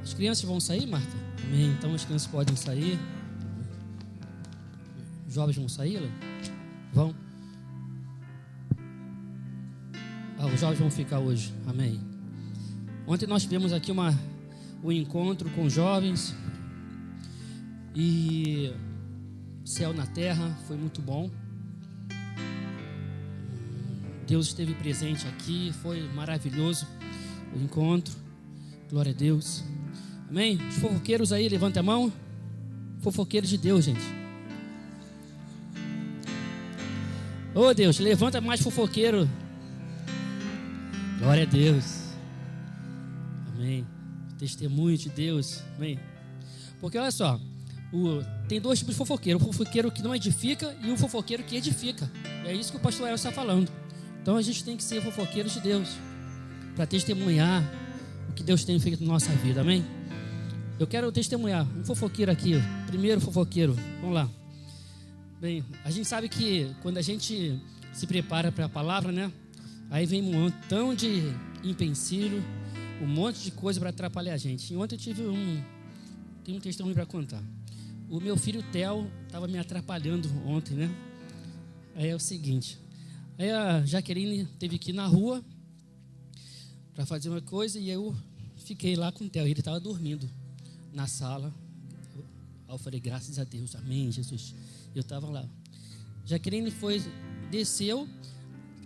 As crianças vão sair, Marta? Amém. Então as crianças podem sair. Os jovens vão sair? Vão? Os jovens vão ficar hoje. Amém. Ontem nós tivemos aqui um encontro com jovens. E céu na terra, foi muito bom. Deus esteve presente aqui, foi maravilhoso o encontro. Glória a Deus. Amém? Os fofoqueiros aí, levanta a mão. Fofoqueiros de Deus, gente. Oh Deus, levanta mais fofoqueiro. Glória a Deus. Amém. Testemunho de Deus. Amém. Porque olha só, tem dois tipos de fofoqueiro. O fofoqueiro que não edifica e o fofoqueiro que edifica. É isso que o pastor Elcio está falando. Então a gente tem que ser fofoqueiros de Deus, para testemunhar o que Deus tem feito na nossa vida. Amém? Eu quero testemunhar um fofoqueiro aqui. Primeiro fofoqueiro. Vamos lá. Bem, a gente sabe que quando a gente se prepara para a palavra, né? Aí vem um montão de empecilho, um monte de coisa para atrapalhar a gente. E ontem eu tive tem um testemunho para contar. O meu filho Theo estava me atrapalhando ontem, né? Aí é o seguinte. Aí a Jaqueline teve que ir na rua para fazer uma coisa e eu fiquei lá com o Theo. Ele estava dormindo na sala. Aí eu falei, graças a Deus, amém, Jesus. Eu estava lá. Jaqueline desceu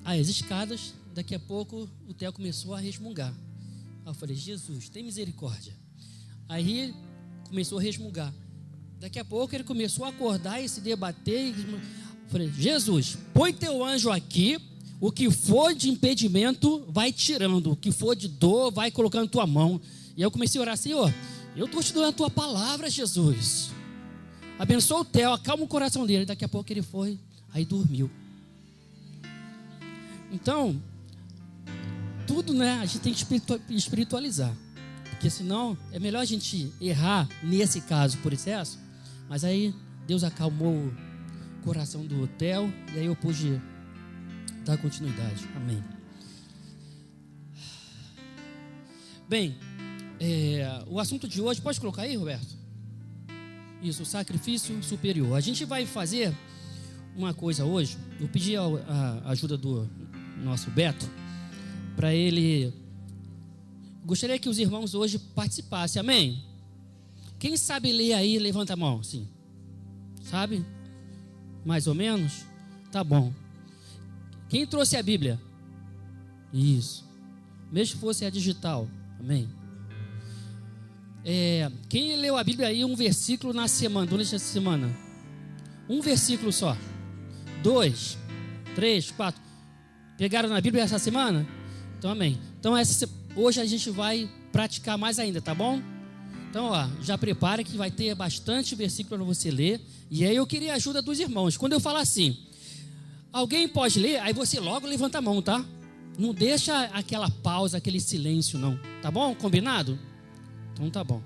as escadas. Daqui a pouco o Theo começou a resmungar. Aí eu falei, Jesus, tem misericórdia. Aí começou a resmungar. Daqui a pouco ele começou a acordar e se debater. Eu falei, Jesus, põe teu anjo aqui. O que for de impedimento, vai tirando. O que for de dor, vai colocando na tua mão. E eu comecei a orar, Senhor, eu estou te dando a tua palavra, Jesus. Abençoa o Theo, acalma o coração dele. Daqui a pouco ele foi, aí dormiu. Então, tudo, né, a gente tem que espiritualizar. Porque senão, é melhor a gente errar nesse caso por excesso. Mas aí, Deus acalmou o coração do Theo. E aí eu pude dar continuidade. Amém. Bem, o assunto de hoje, pode colocar aí, Roberto? Isso, o sacrifício superior. A gente vai fazer uma coisa hoje. Eu pedi a ajuda do nosso Beto, para ele. Gostaria que os irmãos hoje participassem, amém? Quem sabe ler aí, levanta a mão, sim. Sabe? Mais ou menos? Tá bom. Quem trouxe a Bíblia? Isso. Mesmo que fosse a digital, amém? Quem leu a Bíblia aí, um versículo na semana, durante essa semana? Um versículo só. 2, 3, 4. Pegaram na Bíblia essa semana? Então, amém. Então, hoje a gente vai praticar mais ainda, tá bom? Então, já prepara que vai ter bastante versículo para você ler. E aí eu queria a ajuda dos irmãos. Quando eu falar assim, alguém pode ler? Aí você logo levanta a mão, tá? Não deixa aquela pausa, aquele silêncio, não. Tá bom? Combinado? Então tá bom.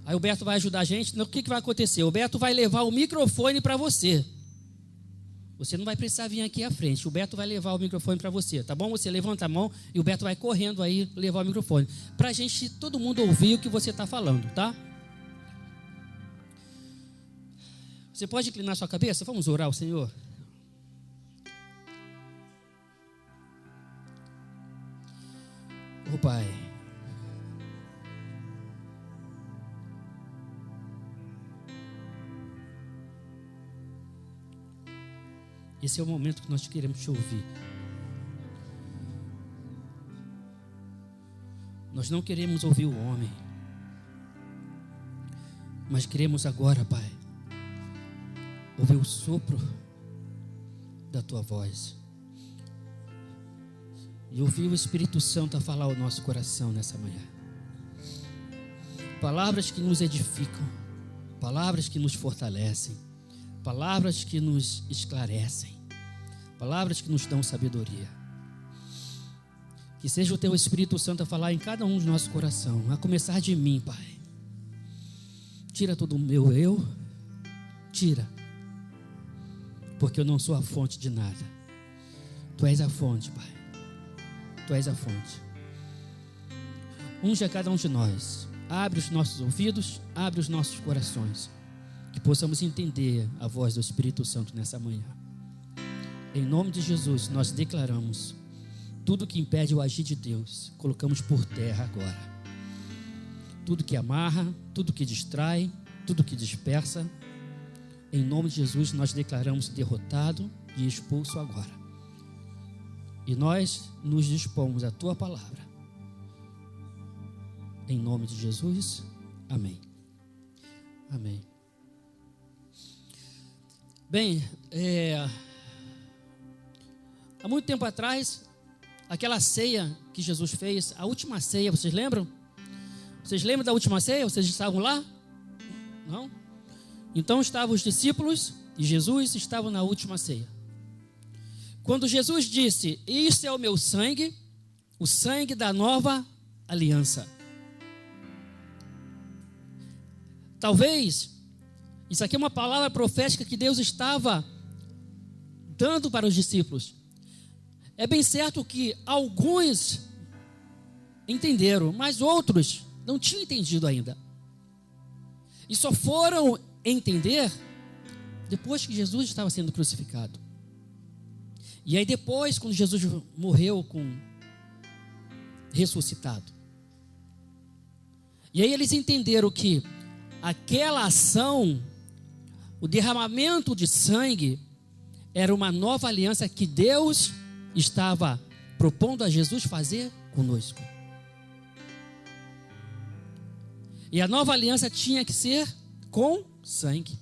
Aí o Beto vai ajudar a gente. O que vai acontecer? O Beto vai levar o microfone para você. Você não vai precisar vir aqui à frente. O Beto vai levar o microfone para você, tá bom? Você levanta a mão e o Beto vai correndo aí levar o microfone. Para a gente, todo mundo ouvir o que você está falando, tá? Você pode inclinar sua cabeça? Vamos orar ao Senhor. Ô Pai, esse é o momento que nós queremos te ouvir. Nós não queremos ouvir o homem, mas queremos agora, Pai, ouvir o sopro da Tua voz e ouvir o Espírito Santo a falar ao nosso coração nessa manhã. Palavras que nos edificam, palavras que nos fortalecem, palavras que nos esclarecem, palavras que nos dão sabedoria. Que seja o Teu Espírito Santo a falar em cada um do nosso coração, a começar de mim, Pai. Tira todo o meu eu, tira, porque eu não sou a fonte de nada. Tu és a fonte, Pai. Tu és a fonte. unge a cada um de nós. Abre os nossos ouvidos, abre os nossos corações, que possamos entender a voz do Espírito Santo nessa manhã. Em nome de Jesus, nós declaramos tudo que impede o agir de Deus, colocamos por terra agora. Tudo que amarra, tudo que distrai, tudo que dispersa, em nome de Jesus, nós declaramos derrotado e expulso agora. E nós nos dispomos à Tua palavra. Em nome de Jesus, amém. Amém. Bem, há muito tempo atrás, aquela ceia que Jesus fez, a última ceia, vocês lembram? Vocês lembram da última ceia? Vocês estavam lá? Não? Então estavam os discípulos e Jesus estava na última ceia. Quando Jesus disse: "Isso é o meu sangue, o sangue da nova aliança." Talvez isso aqui é uma palavra profética que Deus estava dando para os discípulos. É bem certo que alguns entenderam, mas outros não tinham entendido ainda. E só foram entender depois que Jesus estava sendo crucificado. E aí depois, quando Jesus morreu ressuscitado. E aí eles entenderam que aquela ação, o derramamento de sangue, era uma nova aliança que Deus estava propondo a Jesus fazer conosco. E a nova aliança tinha que ser com sangue.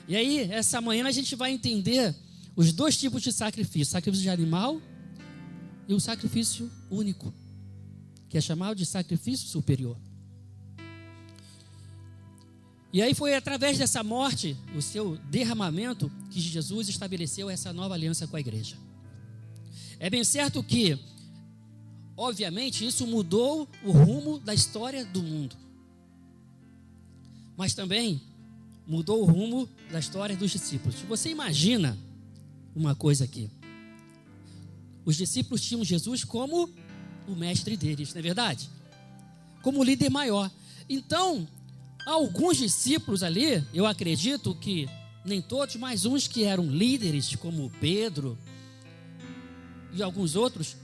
E aí, essa manhã a gente vai entender os dois tipos de sacrifício: sacrifício de animal e o sacrifício único, que é chamado de sacrifício superior. E aí foi através dessa morte, o seu derramamento, que Jesus estabeleceu essa nova aliança com a igreja. É bem certo que, obviamente, isso mudou o rumo da história do mundo. Mas também mudou o rumo da história dos discípulos. Você imagina uma coisa aqui. Os discípulos tinham Jesus como o mestre deles, não é verdade? Como o líder maior. Então, alguns discípulos ali, eu acredito que nem todos, mas uns que eram líderes, como Pedro e alguns outros,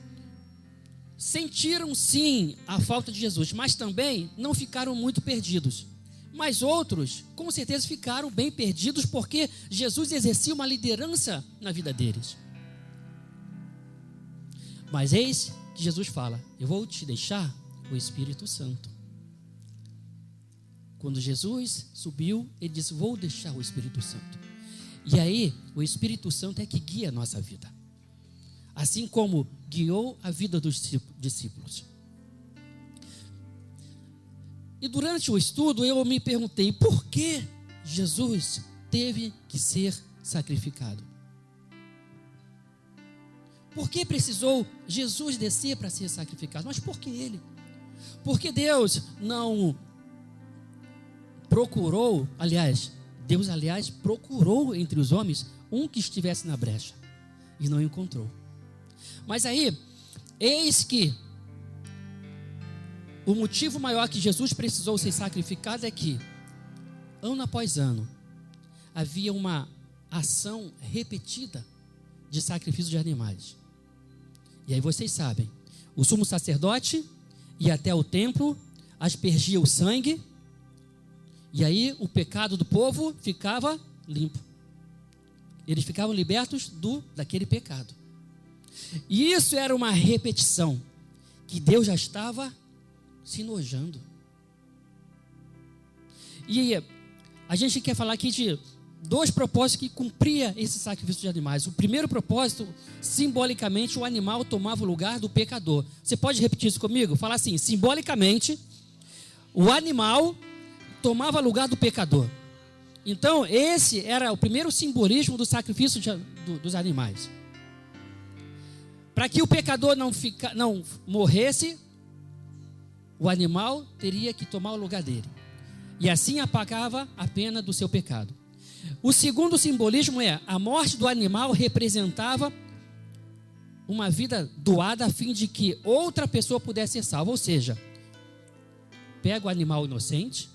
sentiram sim a falta de Jesus, mas também não ficaram muito perdidos. Mas outros, com certeza, ficaram bem perdidos, porque Jesus exercia uma liderança na vida deles. Mas eis que Jesus fala: "Eu vou te deixar o Espírito Santo." Quando Jesus subiu, ele disse: "Vou deixar o Espírito Santo." E aí, o Espírito Santo é que guia a nossa vida, assim como guiou a vida dos discípulos. E durante o estudo eu me perguntei: por que Jesus teve que ser sacrificado? Por que precisou Jesus descer para ser sacrificado? Mas por que ele? Porque Deus não procurou, Deus procurou entre os homens um que estivesse na brecha e não encontrou. Mas aí, eis que o motivo maior que Jesus precisou ser sacrificado é que, ano após ano, havia uma ação repetida de sacrifício de animais. E aí vocês sabem, o sumo sacerdote ia até o templo, aspergia o sangue, e aí o pecado do povo ficava limpo. Eles ficavam libertos daquele pecado. E isso era uma repetição que Deus já estava se nojando. E a gente quer falar aqui de dois propósitos que cumpria esse sacrifício de animais. O primeiro propósito, simbolicamente, o animal tomava o lugar do pecador. Você pode repetir isso comigo? Falar assim: simbolicamente, o animal tomava lugar do pecador. Então, esse era o primeiro simbolismo do sacrifício dos animais. Para que o pecador não morresse, o animal teria que tomar o lugar dele. E assim apagava a pena do seu pecado. O segundo simbolismo é: a morte do animal representava uma vida doada a fim de que outra pessoa pudesse ser salva. Ou seja, pega o animal inocente,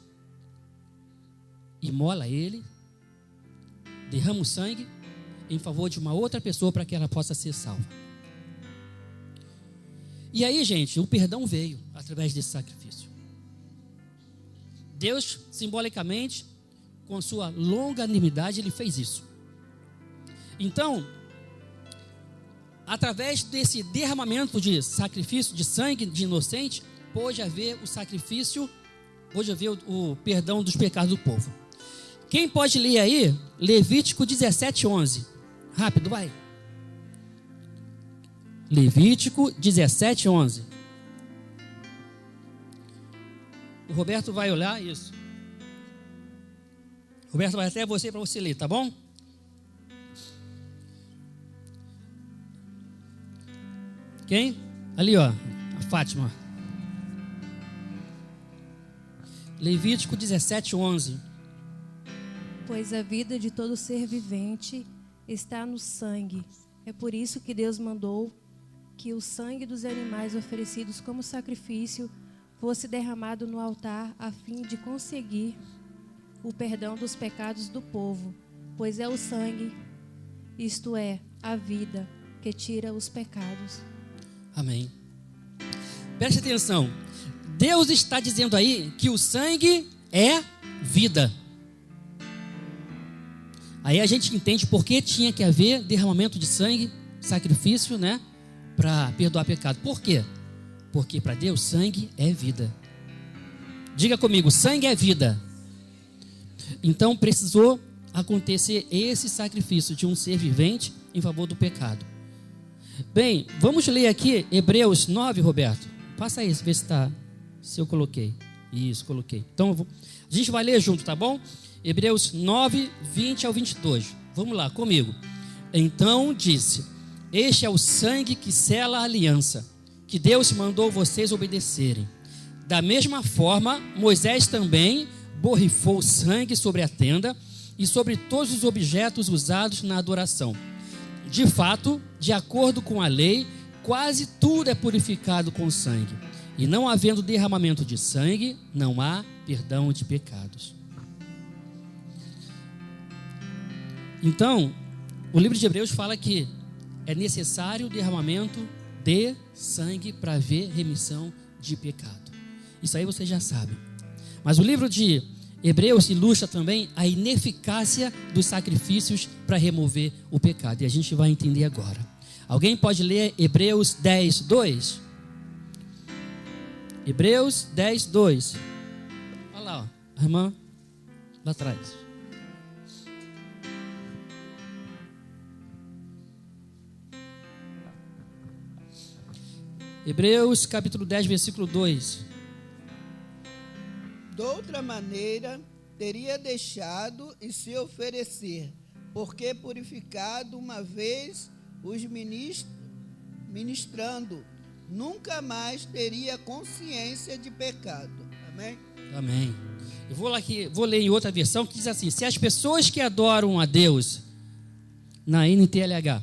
imola ele, derrama o sangue em favor de uma outra pessoa para que ela possa ser salva. E aí, gente, o perdão veio através desse sacrifício. Deus, simbolicamente, com sua longanimidade, ele fez isso. Então, através desse derramamento de sacrifício, de sangue de inocente, pôde haver o sacrifício, pôde haver o perdão dos pecados do povo. Quem pode ler aí? Levítico 17:11. Rápido, vai. Levítico 17:11. O Roberto vai olhar isso. Roberto vai até você para você ler, tá bom? Quem? Ali, ó, a Fátima. Levítico 17:11. Pois a vida de todo ser vivente está no sangue. É por isso que Deus mandou que o sangue dos animais oferecidos como sacrifício fosse derramado no altar a fim de conseguir o perdão dos pecados do povo, pois é o sangue, isto é, a vida, que tira os pecados. Amém. Preste atenção. Deus está dizendo aí que o sangue é vida. Aí a gente entende por que tinha que haver derramamento de sangue, sacrifício, né? Para perdoar pecado. Por quê? Porque para Deus sangue é vida. Diga comigo, sangue é vida. Então precisou acontecer esse sacrifício de um ser vivente em favor do pecado. Bem, vamos ler aqui Hebreus 9, Roberto. Passa aí, vê se eu coloquei. Isso, coloquei. Então a gente vai ler junto, tá bom? Hebreus 9, 20 ao 22. Vamos lá, comigo. Então disse: este é o sangue que sela a aliança, que Deus mandou vocês obedecerem. Da mesma forma, Moisés também borrifou sangue sobre a tenda e sobre todos os objetos usados na adoração. De fato, de acordo com a lei, quase tudo é purificado com sangue. E não havendo derramamento de sangue, não há perdão de pecados. Então, o livro de Hebreus fala que é necessário o derramamento de sangue para haver remissão de pecado. Isso aí você já sabe. Mas o livro de Hebreus ilustra também a ineficácia dos sacrifícios para remover o pecado. E a gente vai entender agora. Alguém pode ler Hebreus 10, 2? Hebreus 10, 2. Olha lá, ó, a irmã lá atrás. Hebreus capítulo 10, versículo 2. De outra maneira, teria deixado e se oferecer, porque purificado uma vez os ministrando, nunca mais teria consciência de pecado. Amém? Amém. Eu vou ler em outra versão que diz assim: se as pessoas que adoram a Deus, na NTLH,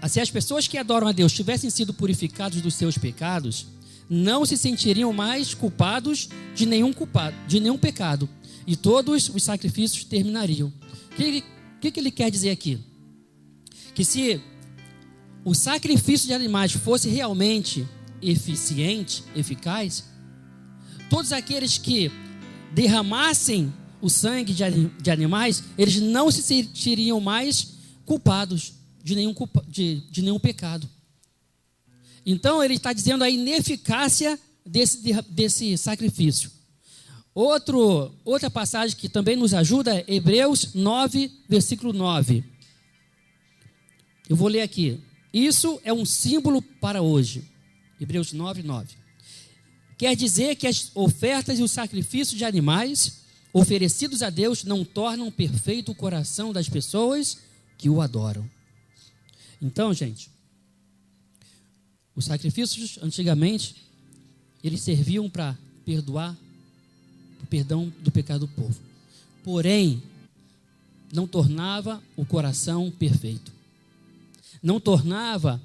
se as pessoas que adoram a Deus tivessem sido purificados dos seus pecados, não se sentiriam mais culpados de nenhum pecado, e todos os sacrifícios terminariam. O que ele quer dizer aqui? Que se o sacrifício de animais fosse realmente eficiente, eficaz, todos aqueles que derramassem o sangue de animais, eles não se sentiriam mais culpados de nenhum pecado. Então ele está dizendo a ineficácia desse sacrifício. Outra passagem que também nos ajuda é Hebreus 9, versículo 9. Eu vou ler aqui. Isso é um símbolo para hoje. Hebreus 9, 9. Quer dizer que as ofertas e os sacrifícios de animais oferecidos a Deus não tornam perfeito o coração das pessoas que o adoram. Então, gente, os sacrifícios antigamente eles serviam para perdoar o perdão do pecado do povo. Porém, não tornava o coração perfeito. Não tornava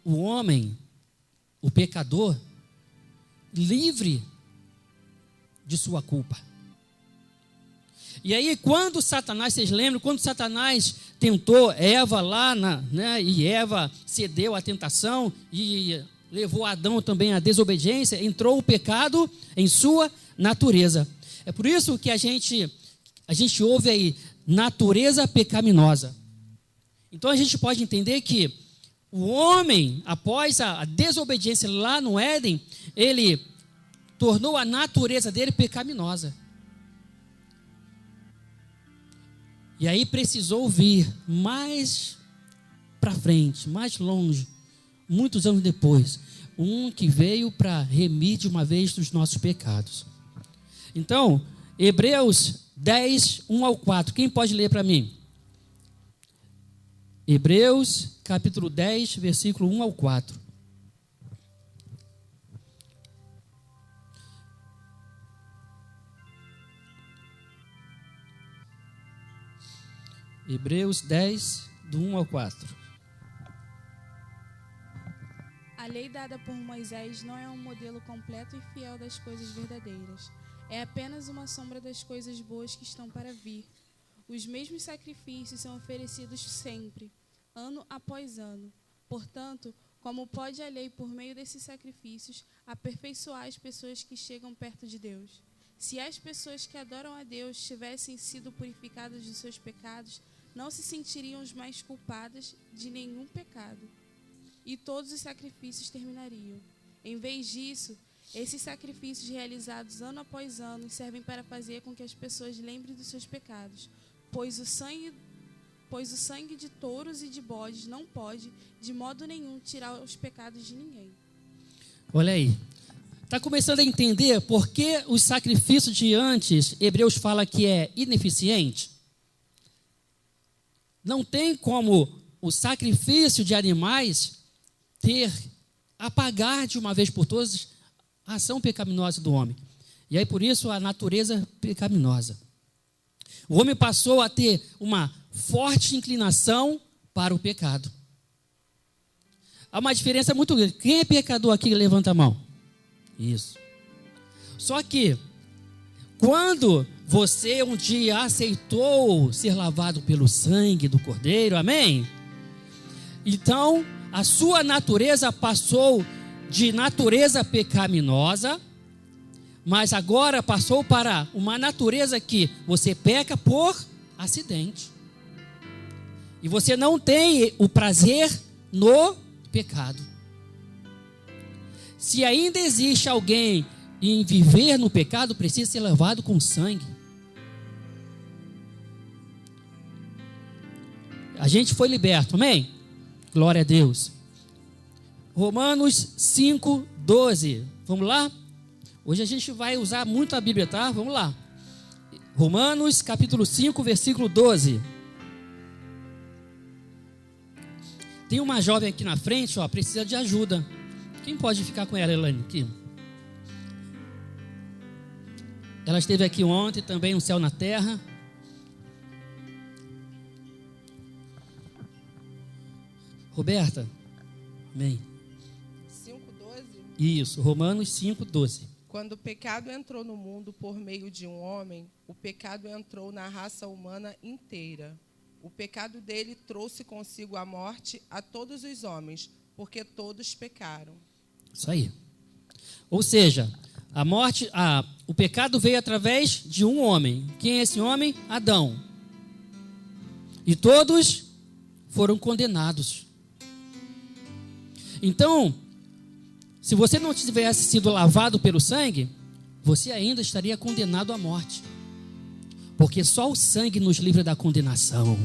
o homem, o pecador, livre de sua culpa. E aí, quando Satanás, vocês lembram, quando Satanás tentou Eva lá, e Eva cedeu à tentação e levou Adão também à desobediência, entrou o pecado em sua natureza. É por isso que a gente ouve aí, natureza pecaminosa. Então a gente pode entender que o homem, após a desobediência lá no Éden, ele tornou a natureza dele pecaminosa. E aí precisou vir mais para frente, mais longe, muitos anos depois, um que veio para remir de uma vez dos nossos pecados. Então, Hebreus 10, 1 ao 4. Quem pode ler para mim? Hebreus, capítulo 10, versículo 1 ao 4. Hebreus 10, do 1 ao 4. A lei dada por Moisés não é um modelo completo e fiel das coisas verdadeiras. É apenas uma sombra das coisas boas que estão para vir. Os mesmos sacrifícios são oferecidos sempre, ano após ano. Portanto, como pode a lei, por meio desses sacrifícios, aperfeiçoar as pessoas que chegam perto de Deus? Se as pessoas que adoram a Deus tivessem sido purificadas de seus pecados, não se sentiriam mais culpadas de nenhum pecado, e todos os sacrifícios terminariam. Em vez disso, esses sacrifícios realizados ano após ano servem para fazer com que as pessoas lembrem dos seus pecados, pois o sangue de touros e de bodes não pode, de modo nenhum, tirar os pecados de ninguém. Olha aí. Está começando a entender por que os sacrifícios de antes, Hebreus fala que é ineficiente? Não tem como o sacrifício de animais apagar de uma vez por todas a ação pecaminosa do homem. E aí por isso a natureza pecaminosa. O homem passou a ter uma forte inclinação para o pecado. Há uma diferença muito grande. Quem é pecador aqui? Levanta a mão. Isso. Só que, quando você um dia aceitou ser lavado pelo sangue do Cordeiro, amém? Então, a sua natureza passou de natureza pecaminosa, mas agora passou para uma natureza que você peca por acidente. E você não tem o prazer no pecado. Se ainda existe alguém em viver no pecado, precisa ser lavado com sangue. A gente foi liberto, amém? Glória a Deus. Romanos 5, 12. Vamos lá? Hoje a gente vai usar muito a Bíblia, tá? Vamos lá. Romanos capítulo 5, versículo 12. Tem uma jovem aqui na frente, precisa de ajuda. Quem pode ficar com ela, Elaine? Aqui. Ela esteve aqui ontem também no Céu na Terra. Roberta? Amém. 5:12? Isso, Romanos 5:12. Quando o pecado entrou no mundo por meio de um homem, o pecado entrou na raça humana inteira. O pecado dele trouxe consigo a morte a todos os homens, porque todos pecaram. Isso aí. Ou seja, o pecado veio através de um homem. Quem é esse homem? Adão. E todos foram condenados. Então, se você não tivesse sido lavado pelo sangue, você ainda estaria condenado à morte. Porque só o sangue nos livra da condenação.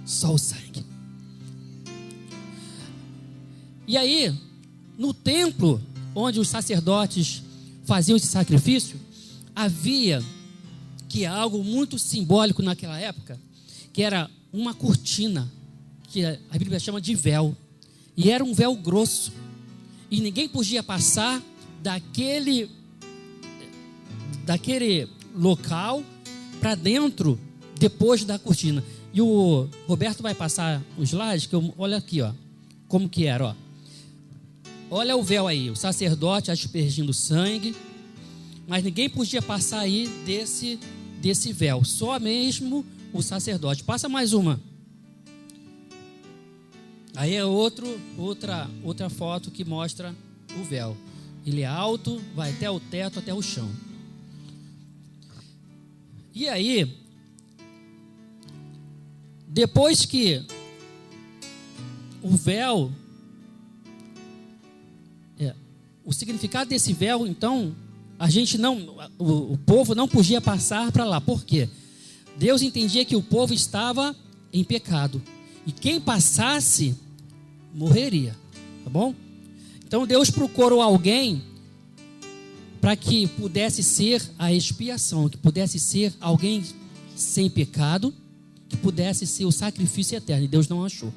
Só o sangue. E aí, no templo onde os sacerdotes faziam esse sacrifício, havia que algo muito simbólico naquela época, que era uma cortina, que a Bíblia chama de véu. E era um véu grosso. E ninguém podia passar daquele local para dentro depois da cortina. E o Roberto vai passar os slides, que olha aqui, ó, como que era, ó. Olha o véu aí, o sacerdote aspergindo sangue, mas ninguém podia passar aí desse véu, só mesmo o sacerdote. Passa mais uma. Aí é outra foto que mostra o véu. Ele é alto, vai até o teto, até o chão. E aí, depois que o véu, o significado desse véu, então, o povo não podia passar para lá. Por quê? Deus entendia que o povo estava em pecado. E quem passasse, morreria. Tá bom? Então Deus procurou alguém para que pudesse ser a expiação, que pudesse ser alguém sem pecado, que pudesse ser o sacrifício eterno. E Deus não achou.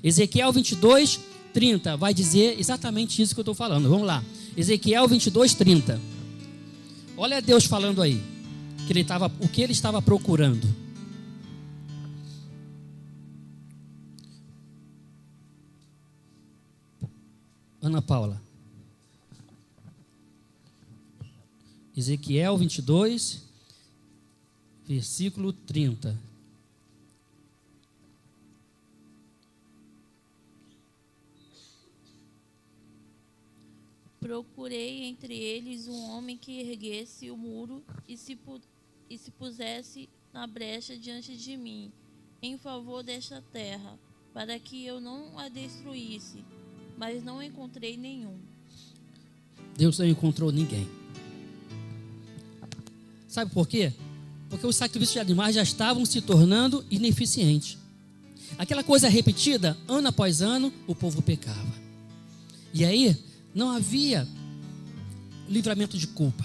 Ezequiel 22, 30 vai dizer exatamente isso que eu estou falando. Vamos lá. Ezequiel 22, 30. Olha Deus falando aí. O que ele estava procurando. Ana Paula. Ezequiel 22, versículo 30. Procurei entre eles um homem que erguesse o muro e se pusesse na brecha diante de mim, em favor desta terra, para que eu não a destruísse, mas não encontrei nenhum. Deus não encontrou ninguém. Sabe por quê? Porque os sacrifícios de animais já estavam se tornando ineficientes. Aquela coisa repetida, ano após ano, o povo pecava. E aí, não havia livramento de culpa.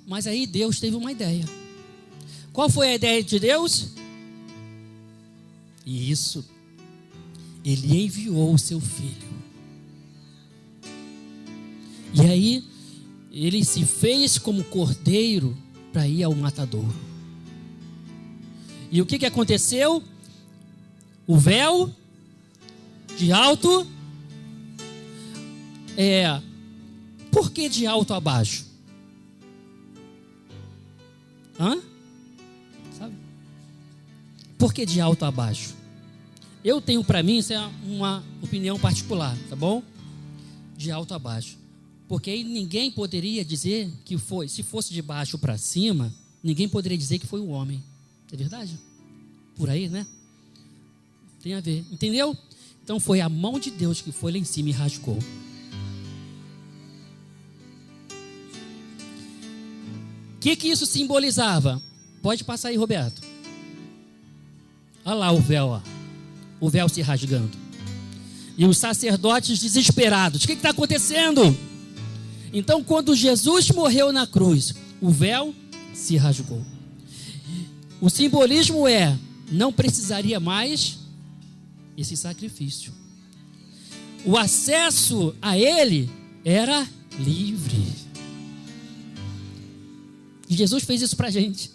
Mas aí Deus teve uma ideia. Qual foi a ideia de Deus? Isso. Ele enviou o seu filho. E aí, ele se fez como cordeiro para ir ao matadouro. E o que aconteceu? O véu de alto. Por que de alto a baixo? Sabe? Por que de alto a baixo? Eu tenho para mim, isso é uma opinião particular, tá bom? De alto a baixo. Porque aí ninguém poderia dizer que foi, se fosse de baixo para cima, ninguém poderia dizer que foi o homem. É verdade? Por aí, né? Tem a ver, entendeu? Então foi a mão de Deus que foi lá em cima e rasgou. O que isso simbolizava? Pode passar aí, Roberto. Olha lá o véu, ó. O véu se rasgando. E os sacerdotes desesperados. O que está acontecendo? Então, quando Jesus morreu na cruz, o véu se rasgou. O simbolismo não precisaria mais esse sacrifício. O acesso a ele era livre. E Jesus fez isso para a gente.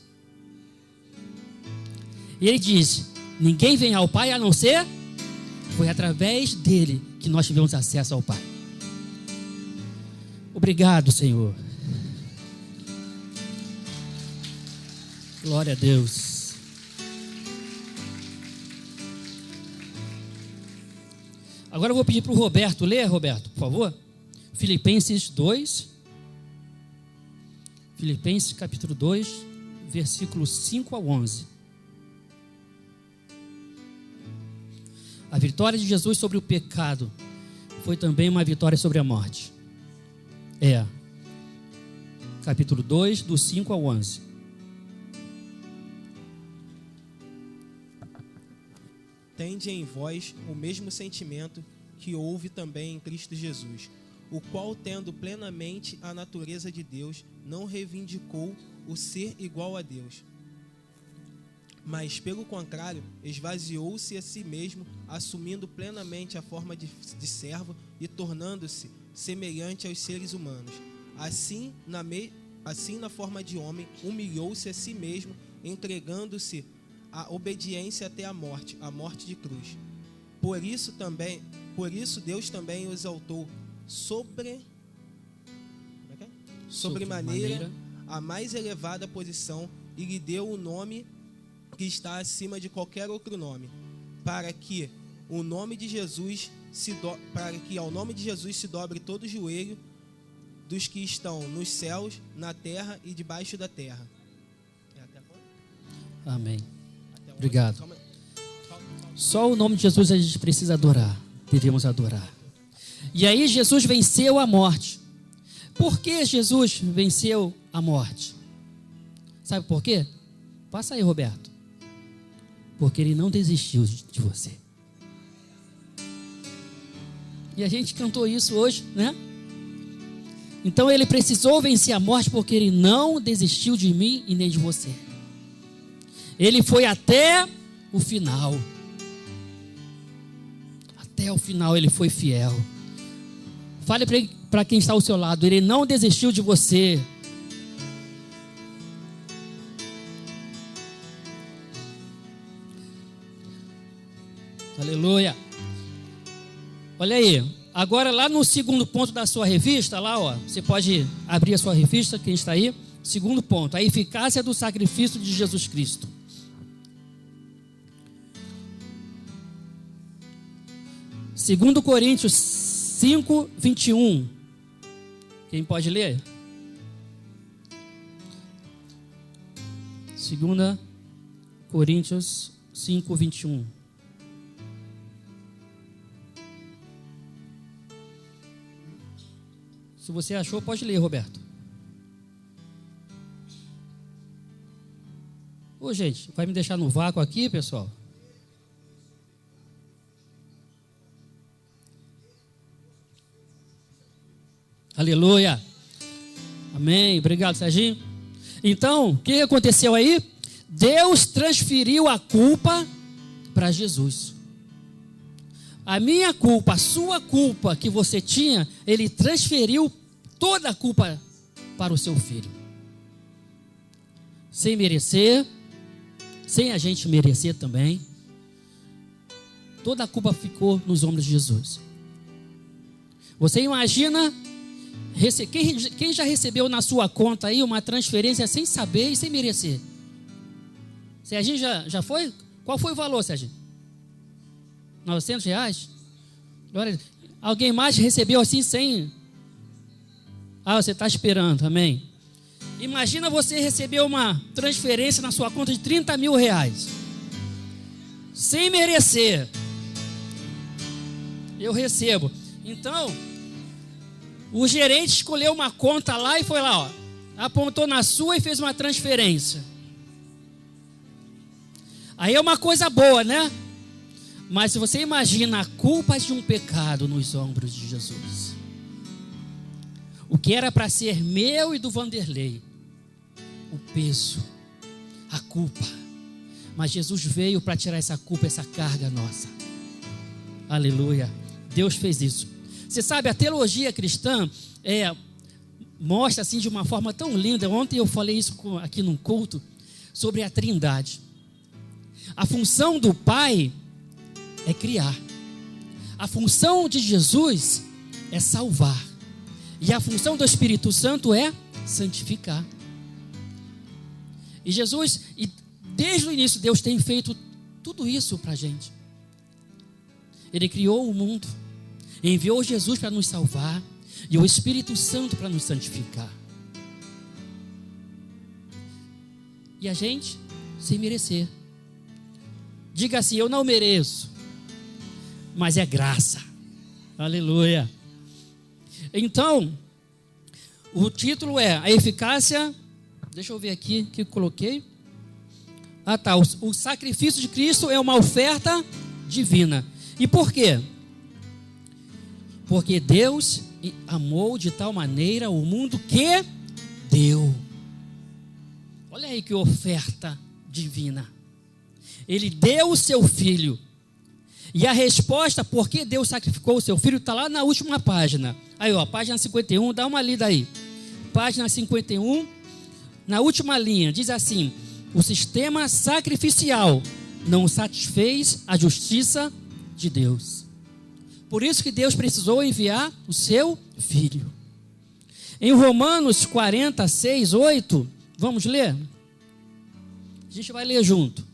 E ele diz: ninguém vem ao Pai a não ser, foi através dele que nós tivemos acesso ao Pai. Obrigado, Senhor. Glória a Deus. Agora eu vou pedir para o Roberto ler, Roberto, por favor. Filipenses 2. Filipenses capítulo 2, versículos 5 ao 11. A vitória de Jesus sobre o pecado foi também uma vitória sobre a morte. Capítulo 2, do 5 ao 11. Tende em vós o mesmo sentimento que houve também em Cristo Jesus, o qual, tendo plenamente a natureza de Deus, não reivindicou o ser igual a Deus, mas, pelo contrário, esvaziou-se a si mesmo, assumindo plenamente a forma de servo e tornando-se semelhante aos seres humanos. Assim, na forma de homem, humilhou-se a si mesmo, entregando-se a obediência até a morte de cruz. Por isso Deus também o exaltou sobremaneira a mais elevada posição e lhe deu o nome que está acima de qualquer outro nome, para que ao nome de Jesus se dobre todo o joelho dos que estão nos céus, na terra e debaixo da terra. Amém. Obrigado. Só o nome de Jesus a gente precisa adorar. Devemos adorar. E aí Jesus venceu a morte. Por que Jesus venceu a morte? Sabe por quê? Passa aí, Roberto. Porque ele não desistiu de você. E a gente cantou isso hoje, né? Então ele precisou vencer a morte porque ele não desistiu de mim e nem de você. Ele foi até o final. Até o final ele foi fiel. Fale para quem está ao seu lado, ele não desistiu de você. Aleluia. Olha aí. Agora lá no segundo ponto da sua revista, lá ó, você pode abrir a sua revista, quem está aí. Segundo ponto, a eficácia do sacrifício de Jesus Cristo. Segundo Coríntios 5, 21. Quem pode ler? 2 Coríntios 5, 21. Se você achou, pode ler, Roberto. Ô, gente, vai me deixar no vácuo aqui, pessoal? Aleluia. Amém. Obrigado, Serginho. Então, o que aconteceu aí? Deus transferiu a culpa para Jesus. A minha culpa, a sua culpa que você tinha, ele transferiu toda a culpa para o seu filho. Sem merecer, sem a gente merecer também. Toda a culpa ficou nos ombros de Jesus. Você imagina, quem já recebeu na sua conta aí uma transferência sem saber e sem merecer? Serginho já foi? Qual foi o valor, Serginho? R$900? Alguém mais recebeu assim sem? Você está esperando, amém. Imagina você receber uma transferência na sua conta de R$30 mil, sem merecer. Eu recebo. Então, o gerente escolheu uma conta lá e foi lá, ó, apontou na sua e fez uma transferência. Aí é uma coisa boa, né? Mas se você imagina a culpa de um pecado nos ombros de Jesus, o que era para ser meu e do Vanderlei, o peso, a culpa, mas Jesus veio para tirar essa culpa, essa carga nossa. Aleluia. Deus fez isso. Você sabe, a teologia cristã mostra assim de uma forma tão linda. Ontem eu falei isso aqui num culto sobre a Trindade. A função do Pai é criar. A função de Jesus é salvar. E a função do Espírito Santo é santificar. E Jesus, desde o início, Deus tem feito tudo isso para a gente. Ele criou o mundo, enviou Jesus para nos salvar e o Espírito Santo para nos santificar. E a gente, sem merecer. Diga assim: eu não mereço, mas é graça. Aleluia. Então, o título é a eficácia. Deixa eu ver aqui que eu coloquei. O sacrifício de Cristo é uma oferta divina. E por quê? Porque Deus amou de tal maneira o mundo que deu. Olha aí que oferta divina. Ele deu o seu filho. E a resposta, por que Deus sacrificou o seu filho, está lá na última página. Aí, ó, página 51, dá uma lida aí. Página 51, na última linha, diz assim: O sistema sacrificial não satisfez a justiça de Deus. Por isso que Deus precisou enviar o seu Filho. Em Romanos 40, 6, 8, vamos ler? A gente vai ler junto.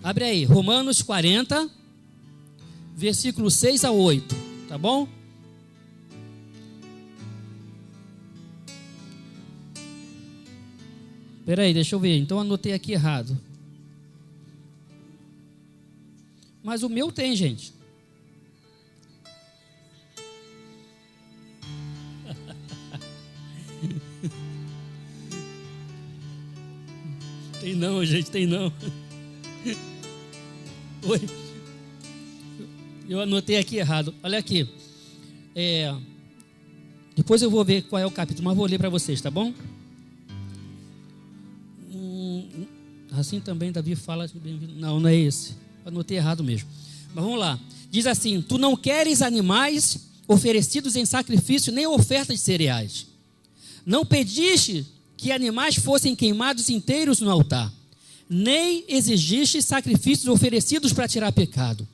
Abre aí, Romanos 40, versículo 6 a 8, tá bom? Espera aí, deixa eu ver, então anotei aqui errado. Mas o meu tem, gente. Tem não, gente, tem não. Oi. Eu anotei aqui errado. Olha aqui. Depois eu vou ver qual é o capítulo, mas vou ler para vocês, tá bom? Assim também Davi fala. Não é esse. Anotei errado mesmo. Mas vamos lá. Diz assim: tu não queres animais oferecidos em sacrifício, nem ofertas de cereais. Não pediste que animais fossem queimados inteiros no altar, nem exigiste sacrifícios oferecidos para tirar pecado.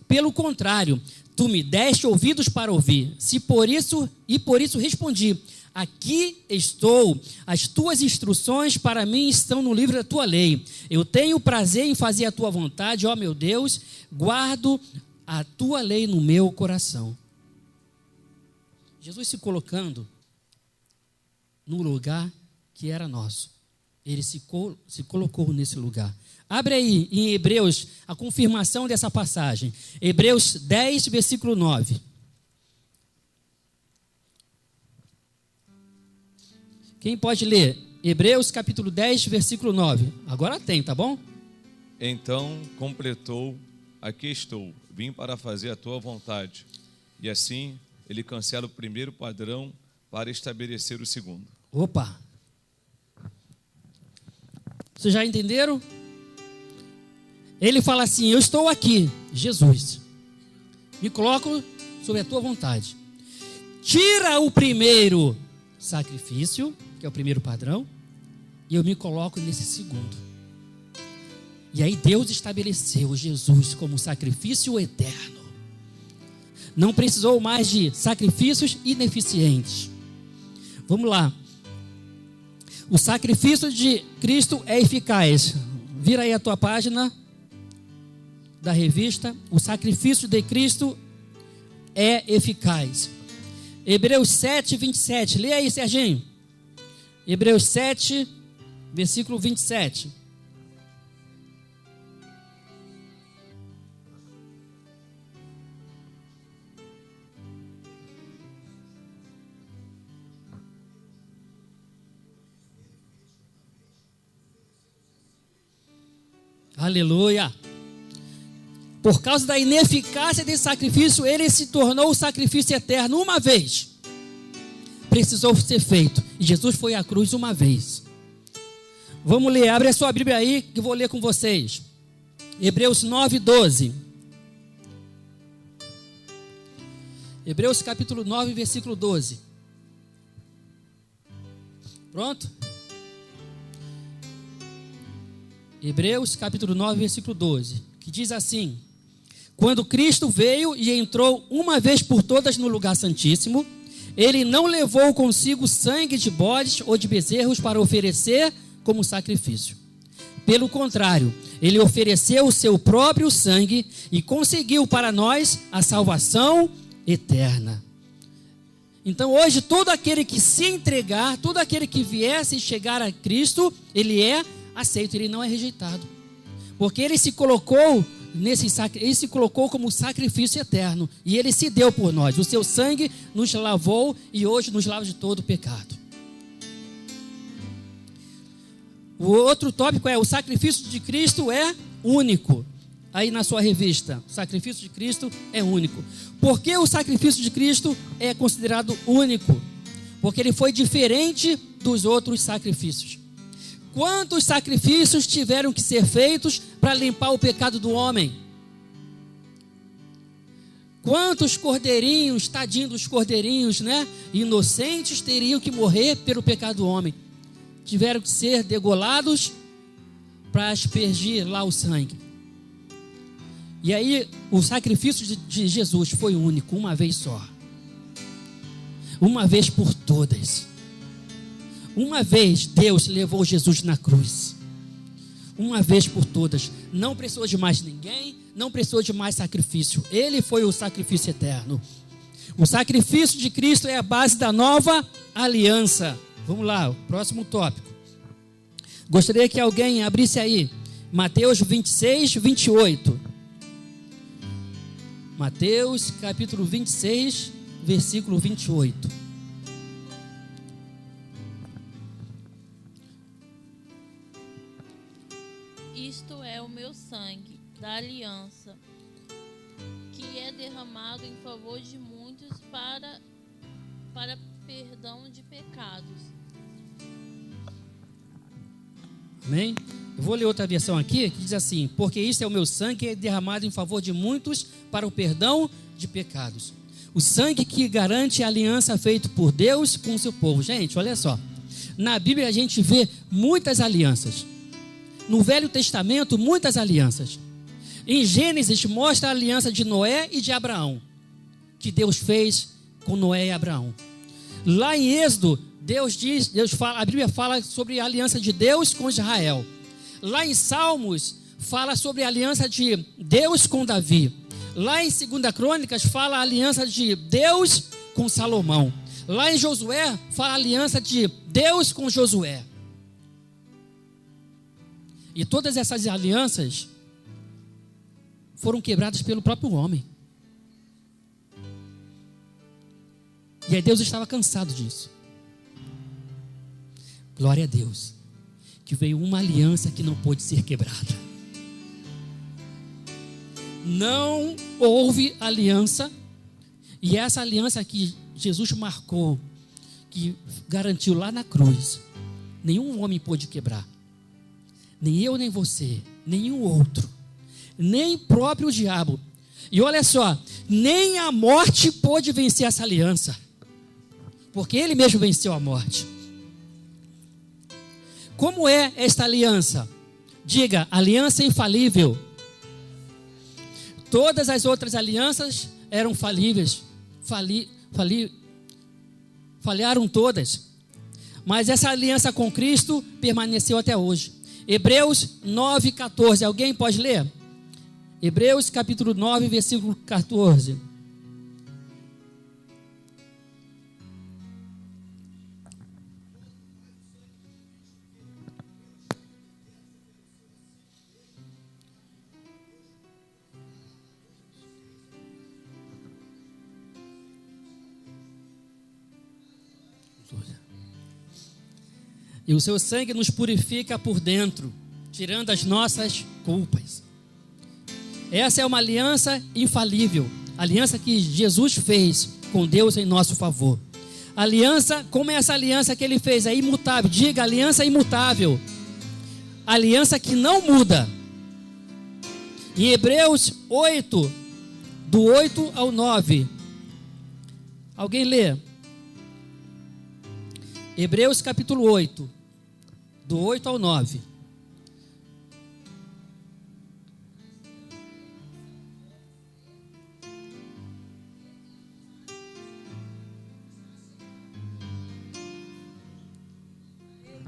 Pelo contrário, tu me deste ouvidos para ouvir. Por isso respondi: aqui estou, as tuas instruções para mim estão no livro da tua lei. Eu tenho prazer em fazer a tua vontade, ó meu Deus, guardo a tua lei no meu coração. Jesus se colocando no lugar que era nosso. Ele se colocou nesse lugar. Abre aí em Hebreus a confirmação dessa passagem. Hebreus 10, versículo 9. Quem pode ler? Hebreus capítulo 10, versículo 9. Agora tem, tá bom? Então completou: aqui estou, vim para fazer a tua vontade. E assim ele cancela o primeiro padrão para estabelecer o segundo. Opa! Vocês já entenderam? Ele fala assim: eu estou aqui, Jesus, me coloco sob a tua vontade. Tira o primeiro sacrifício, que é o primeiro padrão, e eu me coloco nesse segundo. E aí Deus estabeleceu Jesus como sacrifício eterno. Não precisou mais de sacrifícios ineficientes. Vamos lá. O sacrifício de Cristo é eficaz. Vira aí a tua página da revista. O sacrifício de Cristo é eficaz. Hebreus 7, 27. Lê aí, Serginho. Hebreus 7, versículo 27. Aleluia. Por causa da ineficácia desse sacrifício, ele se tornou o sacrifício eterno uma vez. Precisou ser feito. E Jesus foi à cruz uma vez. Vamos ler, abre a sua Bíblia aí, que eu vou ler com vocês. Hebreus 9, 12. Hebreus capítulo 9, versículo 12. Pronto? Hebreus capítulo 9, versículo 12, que diz assim: quando Cristo veio e entrou uma vez por todas no lugar santíssimo, ele não levou consigo sangue de bodes ou de bezerros para oferecer como sacrifício. Pelo contrário, ele ofereceu o seu próprio sangue e conseguiu para nós a salvação eterna. Então hoje todo aquele que se entregar, todo aquele que viesse e chegar a Cristo, ele é aceito, ele não é rejeitado, porque ele se colocou ele se colocou como sacrifício eterno, e ele se deu por nós. O seu sangue nos lavou e hoje nos lava de todo pecado. O outro tópico é: o sacrifício de Cristo é único. Aí na sua revista, o sacrifício de Cristo é único. Por que o sacrifício de Cristo é considerado único? Porque ele foi diferente dos outros sacrifícios. Quantos sacrifícios tiveram que ser feitos para limpar o pecado do homem? Quantos cordeirinhos, tadinhos dos cordeirinhos, né? Inocentes teriam que morrer pelo pecado do homem. Tiveram que ser degolados para aspergir lá o sangue. E aí o sacrifício de Jesus foi único, uma vez só. Uma vez por todas. Uma vez Deus levou Jesus na cruz. Uma vez por todas. Não precisou de mais ninguém, não precisou de mais sacrifício. Ele foi o sacrifício eterno. O sacrifício de Cristo é a base da nova aliança. Vamos lá, o próximo tópico. Gostaria que alguém abrisse aí Mateus 26, 28. Mateus capítulo 26, versículo 28. Isto é o meu sangue da aliança, que é derramado em favor de muitos para perdão de pecados. Amém? Eu vou ler outra versão aqui que diz assim: porque isto é o meu sangue que é derramado em favor de muitos para o perdão de pecados. O sangue que garante a aliança feita por Deus com o seu povo. Gente, olha só. Na Bíblia a gente vê muitas alianças. No Velho Testamento, muitas alianças. Em Gênesis mostra a aliança de Noé e de Abraão, que Deus fez com Noé e Abraão. Lá em Êxodo, a Bíblia fala sobre a aliança de Deus com Israel. Lá em Salmos, fala sobre a aliança de Deus com Davi. Lá em 2 Crônicas, fala a aliança de Deus com Salomão. Lá em Josué, fala a aliança de Deus com Josué. E todas essas alianças foram quebradas pelo próprio homem. E aí Deus estava cansado disso. Glória a Deus, que veio uma aliança que não pôde ser quebrada. Não houve aliança, e essa aliança que Jesus marcou, que garantiu lá na cruz, nenhum homem pôde quebrar. Nem eu, nem você, nenhum outro, nem próprio diabo. E olha só, nem a morte pôde vencer essa aliança, porque ele mesmo venceu a morte. Como é esta aliança? Diga, aliança infalível. Todas as outras alianças eram falíveis, falharam todas. Mas essa aliança com Cristo permaneceu até hoje. Hebreus 9, 14. Alguém pode ler? Hebreus capítulo 9, versículo 14. E o seu sangue nos purifica por dentro, tirando as nossas culpas. Essa é uma aliança infalível, aliança que Jesus fez com Deus em nosso favor. Aliança, como é essa aliança que ele fez? É imutável. Diga, aliança imutável. Aliança que não muda. Em Hebreus 8, do 8 ao 9. Alguém lê? Hebreus capítulo 8, do 8 ao 9.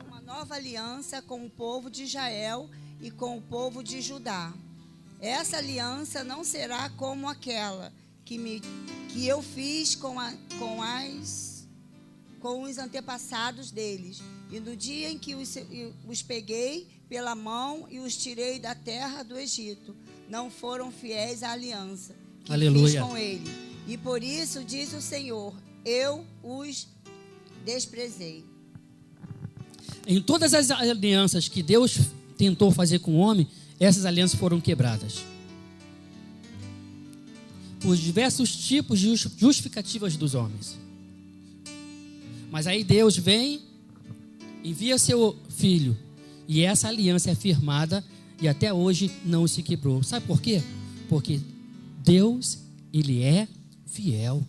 Uma nova aliança com o povo de Israel e com o povo de Judá. Essa aliança não será como aquela que eu fiz com os antepassados deles, e no dia em que os peguei pela mão e os tirei da terra do Egito, não foram fiéis à aliança que Aleluia. fiz com ele. E por isso, diz o Senhor, eu os desprezei. Em todas as alianças que Deus tentou fazer com o homem, essas alianças foram quebradas. Por diversos tipos de justificativas dos homens. Mas aí Deus vem, envia seu filho, e essa aliança é firmada e até hoje não se quebrou. Sabe por quê? Porque Deus, ele é fiel.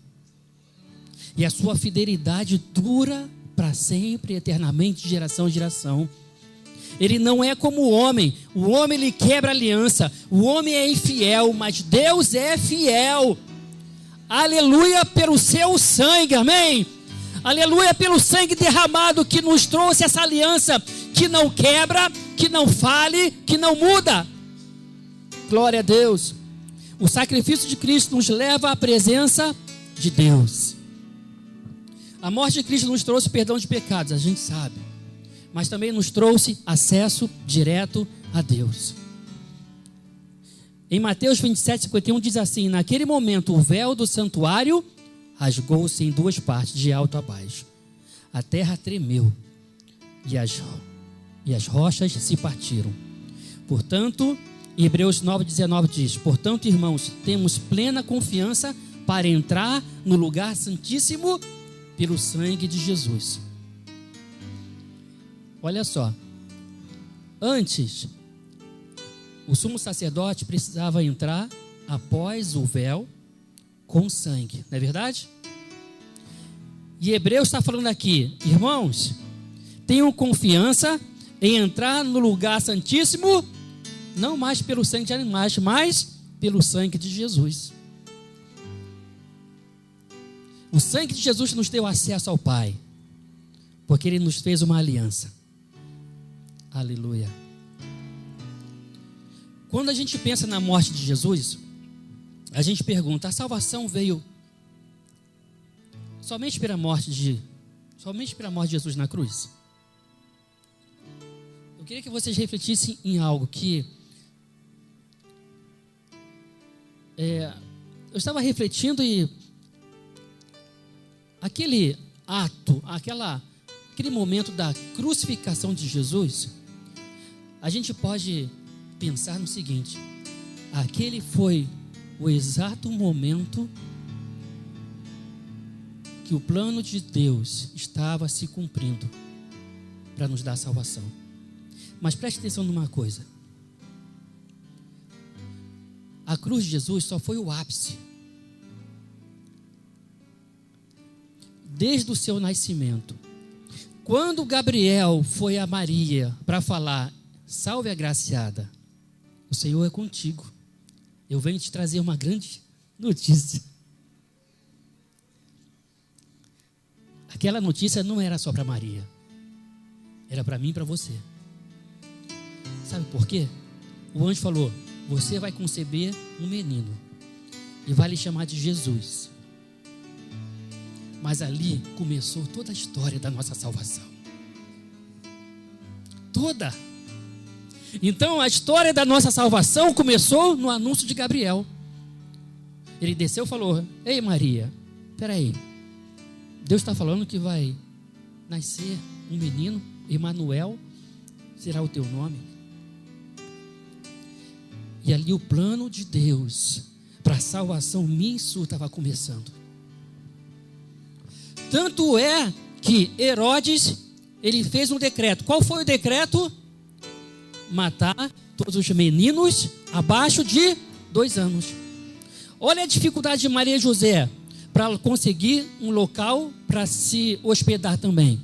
E a sua fidelidade dura para sempre, eternamente, de geração em geração. Ele não é como o homem ele quebra aliança, o homem é infiel, mas Deus é fiel. Aleluia pelo seu sangue, amém? Aleluia pelo sangue derramado que nos trouxe essa aliança, que não quebra, que não fale, que não muda. Glória a Deus. O sacrifício de Cristo nos leva à presença de Deus. A morte de Cristo nos trouxe perdão de pecados, a gente sabe, mas também nos trouxe acesso direto a Deus. Em Mateus 27:51 diz assim: naquele momento o véu do santuário rasgou-se em duas partes, de alto a baixo. A terra tremeu e as rochas se partiram. Portanto, Hebreus 9:19 diz: portanto, irmãos, temos plena confiança para entrar no lugar santíssimo pelo sangue de Jesus. Olha só, antes o sumo sacerdote precisava entrar após o véu com sangue, não é verdade? E Hebreus está falando aqui: irmãos, tenham confiança em entrar no lugar santíssimo, não mais pelo sangue de animais, mas pelo sangue de Jesus. O sangue de Jesus nos deu acesso ao Pai, porque Ele nos fez uma aliança. Aleluia. Quando a gente pensa na morte de Jesus, a gente pergunta: a salvação veio somente pela morte de Jesus na cruz? Eu queria que vocês refletissem em algo que eu estava refletindo, e aquele ato, aquele momento da crucificação de Jesus, a gente pode pensar no seguinte: aquele foi o exato momento que o plano de Deus estava se cumprindo para nos dar salvação. Mas preste atenção numa coisa: a cruz de Jesus só foi o ápice. Desde o seu nascimento, quando Gabriel foi a Maria para falar: salve agraciada, o Senhor é contigo, eu venho te trazer uma grande notícia. Aquela notícia não era só para Maria, era para mim e para você. Sabe por quê? O anjo falou: você vai conceber um menino e vai lhe chamar de Jesus. Mas ali começou toda a história da nossa salvação. Toda. Então a história da nossa salvação começou no anúncio de Gabriel. Ele desceu e falou: ei Maria, espera aí, Deus está falando que vai nascer um menino, Emanuel será o teu nome. E ali o plano de Deus para a salvação minha e sua estava começando. Tanto é que Herodes, ele fez um decreto. Qual foi o decreto? Matar todos os meninos abaixo de 2 anos. Olha a dificuldade de Maria e José para conseguir um local para se hospedar também.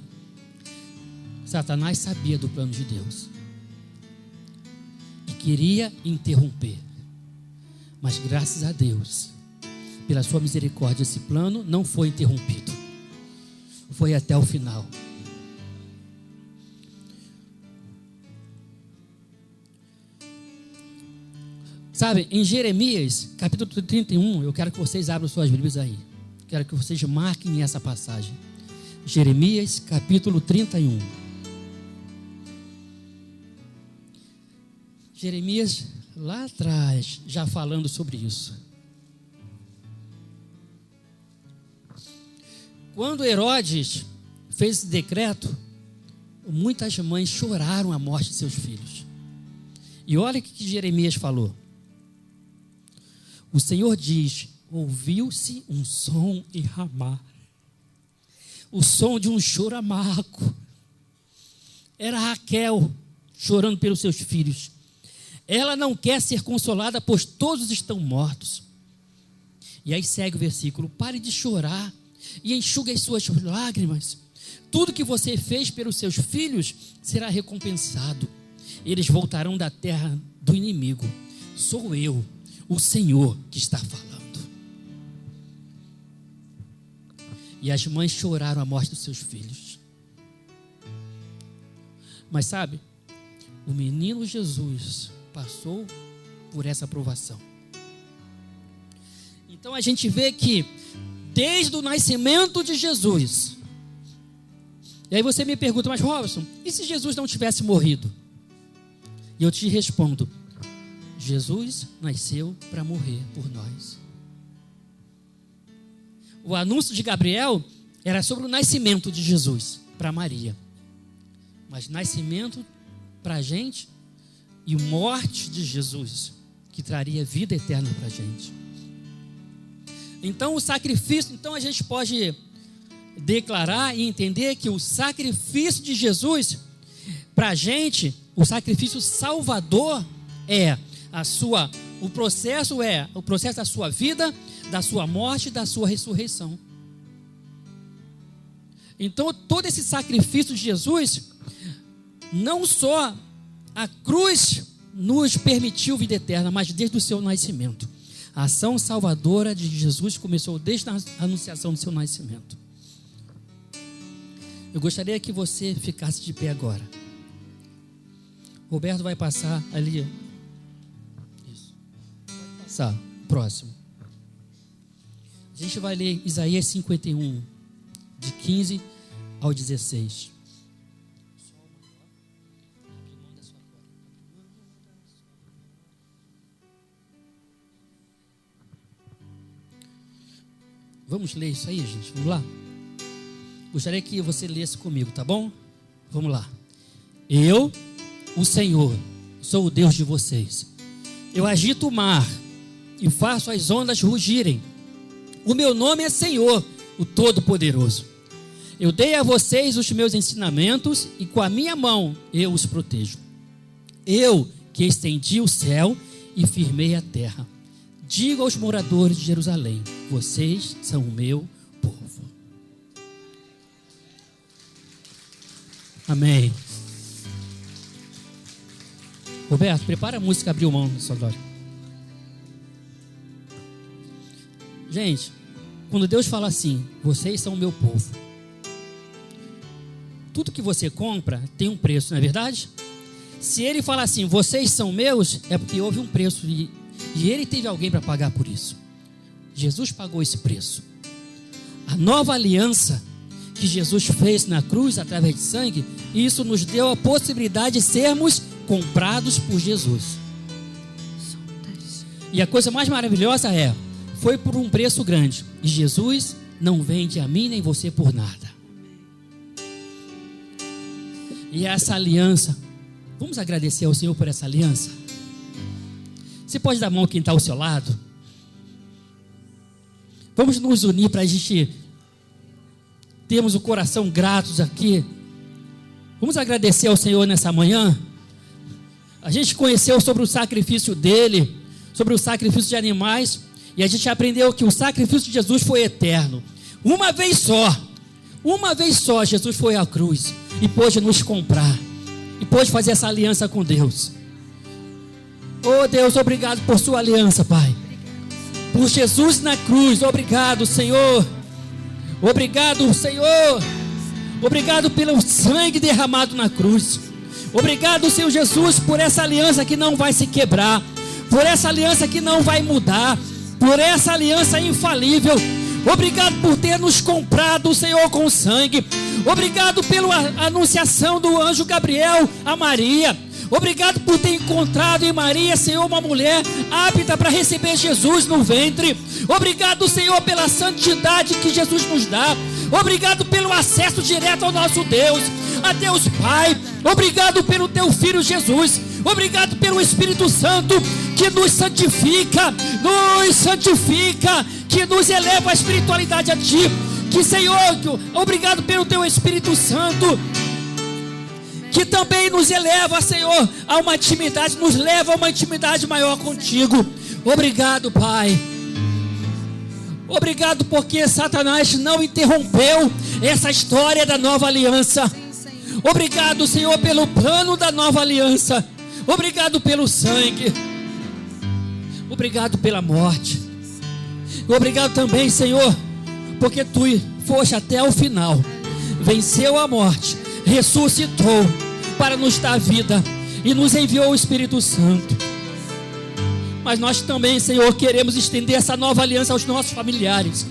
Satanás sabia do plano de Deus e queria interromper. Mas graças a Deus, pela sua misericórdia, esse plano não foi interrompido. Foi até o final. Sabe, em Jeremias, capítulo 31, eu quero que vocês abram suas Bíblias aí. Quero que vocês marquem essa passagem. Jeremias, capítulo 31. Jeremias, lá atrás, já falando sobre isso. Quando Herodes fez esse decreto, muitas mães choraram a morte de seus filhos. E olha o que Jeremias falou. O Senhor diz: ouviu-se um som em Ramá, o som de um choro amargo. Era Raquel chorando pelos seus filhos. Ela não quer ser consolada, pois todos estão mortos. E aí segue o versículo: pare de chorar e enxugue as suas lágrimas. Tudo que você fez pelos seus filhos será recompensado. eles voltarão da terra do inimigo. Sou eu, o Senhor, que está falando. E as mães choraram a morte dos seus filhos. Mas sabe, o menino Jesus passou por essa provação. Então a gente vê que desde o nascimento de Jesus, e aí você me pergunta, mas Robson, e se Jesus não tivesse morrido? E eu te respondo, Jesus nasceu para morrer por nós. O anúncio de Gabriel era sobre o nascimento de Jesus para Maria. Mas nascimento para a gente e morte de Jesus, que traria vida eterna para a gente. Então o sacrifício, então a gente pode declarar e entender que o sacrifício de Jesus para a gente, o sacrifício salvador o processo da sua vida, da sua morte e da sua ressurreição. Então todo esse sacrifício de Jesus, não só a cruz nos permitiu vida eterna, mas desde o seu nascimento. A ação salvadora de Jesus começou desde a anunciação do seu nascimento. Eu gostaria que você ficasse de pé agora. Roberto vai passar ali. Isso. Pode passar. Próximo. A gente vai ler Isaías 51, de 15 ao 16. Vamos ler isso aí, gente? Vamos lá? Gostaria que você lesse comigo, tá bom? Vamos lá. Eu, o Senhor, sou o Deus de vocês. Eu agito o mar e faço as ondas rugirem. O meu nome é Senhor, o Todo-Poderoso. Eu dei a vocês os meus ensinamentos e com a minha mão eu os protejo. Eu que estendi o céu e firmei a terra. Digo aos moradores de Jerusalém, vocês são o meu povo. Amém. Roberto, prepara a música Abriu Mão, sua glória. Gente, quando Deus fala assim, vocês são o meu povo, tudo que você compra tem um preço, não é verdade? Se ele fala assim, vocês são meus, é porque houve um preço e ele teve alguém para pagar por isso. Jesus pagou esse preço. A nova aliança que Jesus fez na cruz através de sangue, isso nos deu a possibilidade de sermos comprados por Jesus. E a coisa mais maravilhosa foi por um preço grande. E Jesus não vende a mim nem você por nada. E essa aliança, vamos agradecer ao Senhor por essa aliança? Você pode dar a mão a quem está ao seu lado? Vamos nos unir para a gente termos o coração gratos aqui. Vamos agradecer ao Senhor nessa manhã. A gente conheceu sobre o sacrifício dele, sobre o sacrifício de animais, e a gente aprendeu que o sacrifício de Jesus foi eterno. Uma vez só Jesus foi à cruz e pôde nos comprar, e pôde fazer essa aliança com Deus. Oh Deus, obrigado por sua aliança, Pai. Por Jesus na cruz, obrigado, Senhor. Obrigado, Senhor. Obrigado pelo sangue derramado na cruz. Obrigado, Senhor Jesus, por essa aliança que não vai se quebrar, por essa aliança que não vai mudar, por essa aliança infalível. Obrigado por ter nos comprado, Senhor, com sangue. Obrigado pela anunciação do anjo Gabriel a Maria. Obrigado por ter encontrado em Maria, Senhor, uma mulher apta para receber Jesus no ventre. Obrigado, Senhor, pela santidade que Jesus nos dá. Obrigado pelo acesso direto ao nosso Deus, a Deus Pai. Obrigado pelo teu Filho Jesus. Obrigado pelo Espírito Santo que nos santifica, que nos eleva a espiritualidade a Ti. Que, Senhor, obrigado pelo teu Espírito Santo, que também nos eleva, Senhor, a uma intimidade, nos leva a uma intimidade maior contigo. Obrigado, Pai. Obrigado porque Satanás não interrompeu essa história da nova aliança. Obrigado, Senhor, pelo plano da nova aliança. Obrigado pelo sangue. Obrigado pela morte. Obrigado também, Senhor, porque Tu foste até o final, venceu a morte, ressuscitou para nos dar vida e nos enviou o Espírito Santo. Mas nós também, Senhor, queremos estender essa nova aliança aos nossos familiares.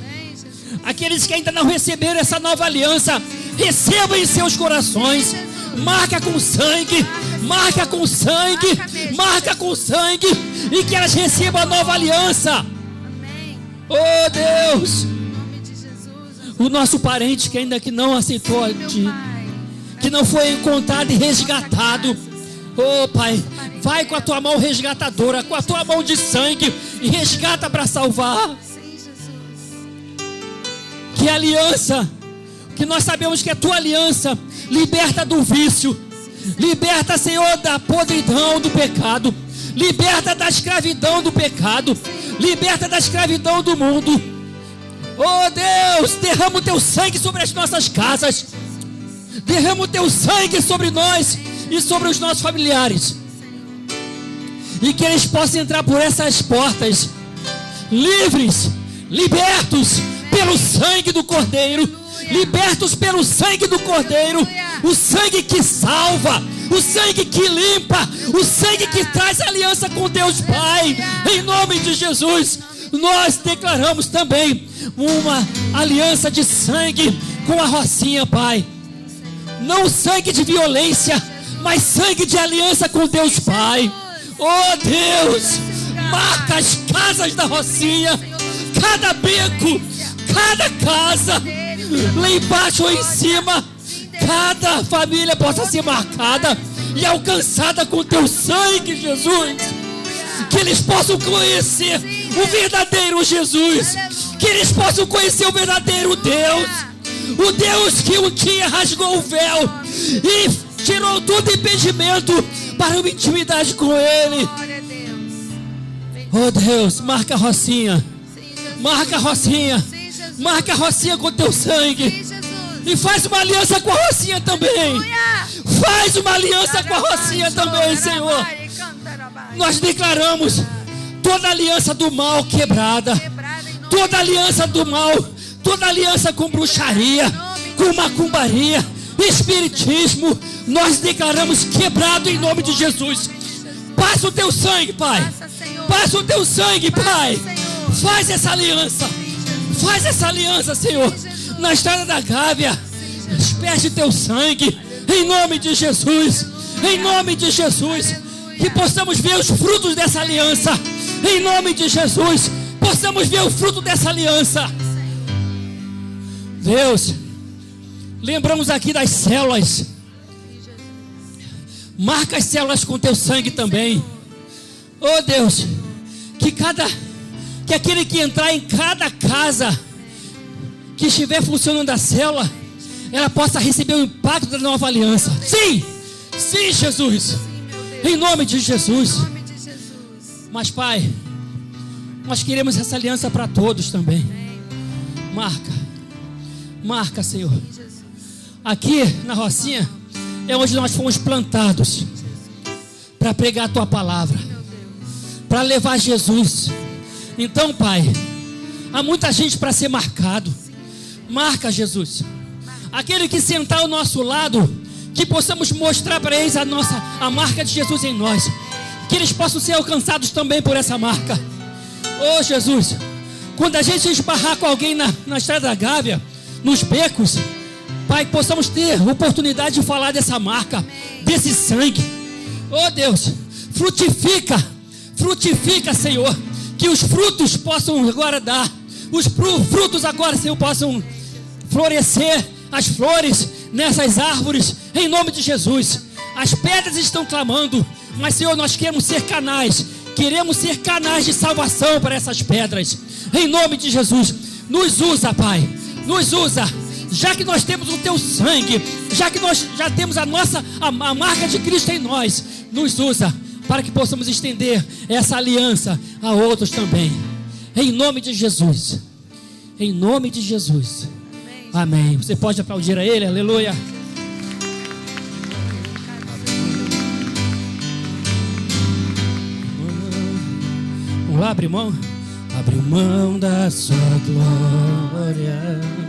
Aqueles que ainda não receberam essa nova aliança, recebam em seus corações. Marca com sangue, marca com sangue, marca com sangue, e que elas recebam a nova aliança. Oh Deus, o nosso parente que ainda que não aceitou a Ti, que não foi encontrado e resgatado, oh Pai, vai com a Tua mão resgatadora, com a Tua mão de sangue, e resgata para salvar. Que a aliança, que nós sabemos que a Tua aliança liberta do vício, liberta, Senhor, da podridão do pecado, liberta da escravidão do pecado, liberta da escravidão do mundo. Oh Deus, derrama o Teu sangue sobre as nossas casas, derrama o Teu sangue sobre nós e sobre os nossos familiares, e que eles possam entrar por essas portas livres, libertos pelo sangue do Cordeiro, libertos pelo sangue do Cordeiro, o sangue que salva, o sangue que limpa, o sangue que traz aliança com Deus Pai. Em nome de Jesus, nós declaramos também uma aliança de sangue com a Rocinha, Pai. Não sangue de violência, mas sangue de aliança com Deus Pai. Oh Deus, marca as casas da Rocinha, cada beco, cada casa, lá embaixo ou em cima, cada família possa ser marcada e alcançada com Teu sangue, Jesus. Que eles possam conhecer o verdadeiro Jesus, que eles possam conhecer o verdadeiro Deus, o Deus que um dia rasgou o véu e tirou todo impedimento para uma intimidade com Ele. Oh Deus, marca a Rocinha, marca a Rocinha, marca a Rocinha com Teu sangue, e faz uma aliança com a Rocinha também. Faz uma aliança com a Rocinha também, Senhor. Nós declaramos toda aliança do mal quebrada, toda aliança do mal, toda aliança com bruxaria, com macumbaria, espiritismo, nós declaramos quebrado em nome de Jesus. Passa o Teu sangue, Pai. Passa o Teu sangue, Pai. Faz essa aliança. Faz essa aliança, Senhor, na estrada da Gávea. Esperte Teu sangue em nome de Jesus. Em nome de Jesus. Que possamos ver os frutos dessa aliança. Em nome de Jesus. Possamos ver o fruto dessa aliança. Deus, lembramos aqui das células. Marca as células com Teu sangue também. Oh Deus, que aquele que entrar em cada casa que estiver funcionando a célula, ela possa receber o impacto da nova aliança. Sim, sim, Jesus, em nome de Jesus. Mas Pai, nós queremos essa aliança para todos também. Marca, Senhor. Aqui na Rocinha é onde nós fomos plantados para pregar a Tua palavra, para levar Jesus. Então, Pai, há muita gente para ser marcado. Marca, Jesus. Aquele que sentar ao nosso lado, que possamos mostrar para eles a marca de Jesus em nós, que eles possam ser alcançados também por essa marca. Oh Jesus, quando a gente esbarrar com alguém na estrada da Gávea, nos becos, Pai, que possamos ter oportunidade de falar dessa marca, desse sangue. Oh Deus, frutifica, Senhor, que os frutos possam agora dar, os frutos agora, Senhor, possam florescer, as flores nessas árvores, em nome de Jesus. As pedras estão clamando, mas Senhor, nós queremos ser canais de salvação para essas pedras, em nome de Jesus. Nos usa, Pai, nos usa, já que nós temos o Teu sangue, já que nós já temos a marca de Cristo em nós, nos usa para que possamos estender essa aliança a outros também, em nome de Jesus, em nome de Jesus. Amém. Você pode aplaudir a Ele, aleluia. abriu mão da sua glória.